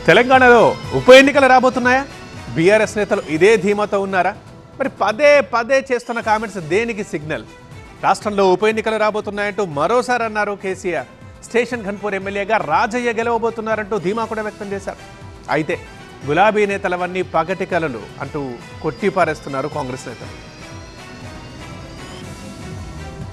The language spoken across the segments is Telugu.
తెలంగాణలో ఉప ఎన్నికలు రాబోతున్నాయా? బీఆర్ఎస్ నేతలు ఇదే ధీమాతో ఉన్నారా? మరి పదే పదే చేస్తున్న కామెంట్స్ దేనికి సిగ్నల్? రాష్ట్రంలో ఉప ఎన్నికలు రాబోతున్నాయంటూ మరోసారి అన్నారు కేసీఆర్. స్టేషన్ ఘన్పూర్ ఎమ్మెల్యేగా రాజయ్య గెలవబోతున్నారంటూ ధీమా కూడా వ్యక్తం చేశారు. అయితే గులాబీ నేతలవన్నీ పగటి కలలు అంటూ కొట్టిపారేస్తున్నారు కాంగ్రెస్ నేతలు.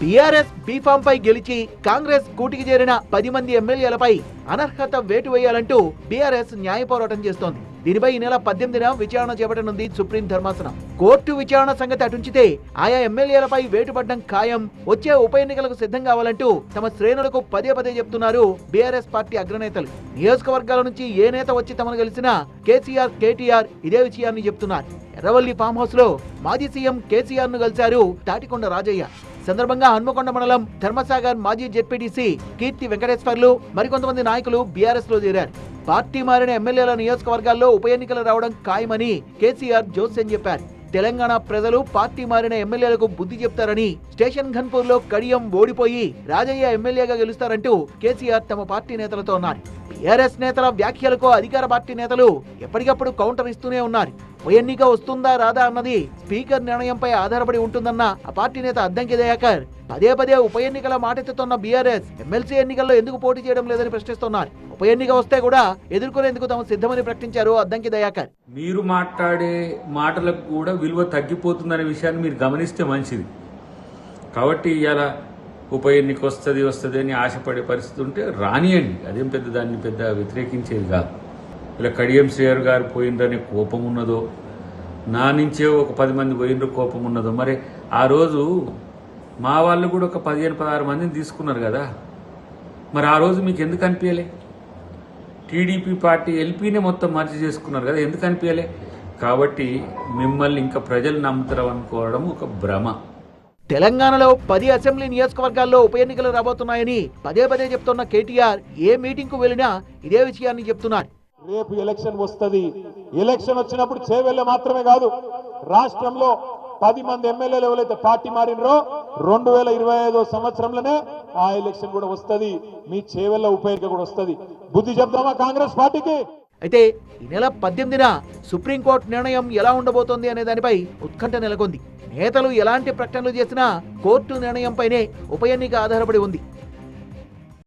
బీఆర్ఎస్ బీఫామ్ పై గెలిచి కాంగ్రెస్ కూటికి చేరిన 10 మంది ఎమ్మెల్యేలపై అనర్హత వేటు వేయాలంటూ బీఆర్ఎస్ న్యాయ పోరాటం చేస్తోంది. దీనిపై ఈ నెల 18న విచారణ చేపట్టనుంది సుప్రీం ధర్మాసనం. కోర్టు విచారణ సంగతి అటుంచితే ఆయా ఎమ్మెల్యేలపై వేటు పడ్డం ఖాయం. వచ్చే ఉప ఎన్నికలకు సిద్ధం కావాలంటూ తమ శ్రేణులకు పదే పదే చెప్తున్నారు బీఆర్ఎస్ పార్టీ అగ్రనేతలు. నియోజకవర్గాల నుంచి ఏ నేత వచ్చి తమను కలిసినా కేసీఆర్, కేటీఆర్ ఇదే విషయాన్ని చెప్తున్నారు. ఎర్రవల్లి ఫామ్ హౌస్ లో మాజీ సీఎం కేసీఆర్ ను కలిశారు తాటికొండ రాజయ్య. సందర్భంగా హన్మకొండ మండలం ధర్మసాగర్ మాజీ జెడ్పీటీసీ కీర్తి వెంకటేశ్వర్లు మరికొంతమంది నాయకులు బీఆర్ఎస్ లో చేరారు. పార్టీ మారిన ఎమ్మెల్యేల నియోజకవర్గాల్లో ఉప ఎన్నికలు రావడం ఖాయమని కేసీఆర్ జోస్యం చెప్పారు. తెలంగాణ ప్రజలు పార్టీ మారిన ఎమ్మెల్యేలకు బుద్ధి చెప్తారని, స్టేషన్ ఘన్పూర్ లో కడియం ఓడిపోయి రాజయ్య ఎమ్మెల్యేగా గెలుస్తారంటూ కేసీఆర్ తమ పార్టీ నేతలతో అన్నారు. బీఆర్ఎస్ నేతల వ్యాఖ్యలకు అధికార పార్టీ నేతలు ఎప్పటికప్పుడు కౌంటర్ ఇస్తూనే ఉన్నారు. ఉప ఎన్నిక వస్తుందా రాదా అన్నది స్పీకర్ నిర్ణయంపై ఆధారపడి ఉంటుందన్న ఆ పార్టీ నేత అద్దంకి దయాకర్ పదే పదే ఉప ఎన్నికల మాటెత్తుతున్న బీఆర్ఎస్ ఎమ్మెల్సీ ఎన్నికల్లో ఎందుకు పోటీ చేయడం లేదని ప్రశ్నిస్తున్నారు. ఉప ఎన్నిక వస్తే కూడా ఎదుర్కొనేందుకు తాము సిద్ధమని ప్రకటించారు అద్దంకి దయాకర్. మీరు మాట్లాడే మాటలకు కూడా విలువ తగ్గిపోతుందనే విషయాన్ని మీరు గమనిస్తే మంచిది. కాబట్టి ఇలా ఉప ఎన్నిక వస్తుంది అని ఆశపడే పరిస్థితి ఉంటే రానియండి, అదేం పెద్ద దాన్ని పెద్ద వ్యతిరేకించేది కాదు. ఇలా కడియం శ్రీహర్ గారు పోయిందనే కోపం ఉన్నదో, నా నుంచే ఒక 10 మంది పోయినరు కోపం ఉన్నదో, మరి ఆ రోజు మా వాళ్ళు కూడా ఒక 15-16 మందిని తీసుకున్నారు కదా, మరి ఆ రోజు మీకు ఎందుకు అనిపించలే? టీడీపీ పార్టీ ఎల్పీనే మొత్తం మర్చి చేసుకున్నారు కదా, ఎందుకు అనిపించలే? కాబట్టి మిమ్మల్ని ఇంకా ప్రజలు నమ్ముతారు అనుకోవడం ఒక భ్రమ. తెలంగాణలో 10 అసెంబ్లీ నియోజకవర్గాల్లో ఉప ఎన్నికలు రాబోతున్నాయని పదే పదే చెప్తున్న కేటీఆర్ ఏ మీటింగ్ కు వెళ్ళినా ఇదే విషయాన్ని చెప్తున్నారు. రేపు ఎలక్షన్ వస్తుంది. ఎలక్షన్ వచ్చినప్పుడు చేవెళ్ళ మాత్రమే కాదు, రాష్ట్రంలో 10 మంది ఎమ్మెల్యేలు ఎవరైతే పార్టీ మారినరో 2025 సంవత్సరంలోనే ఆ ఎలక్షన్ కూడా వస్తుంది. మీ చేవెళ్ళ ఉప ఎన్నిక కూడా వస్తుంది. బుద్ధి చెప్దామా కాంగ్రెస్ పార్టీకి? అయితే ఈ నెల 18న సుప్రీంకోర్టు నిర్ణయం ఎలా ఉండబోతోంది అనే దానిపై ఉత్కంఠ నెలకొంది. నేతలు ఎలాంటి ప్రకటనలు చేసినా కోర్టు నిర్ణయంపైనే ఉప ఎన్నిక ఆధారపడి ఉంది.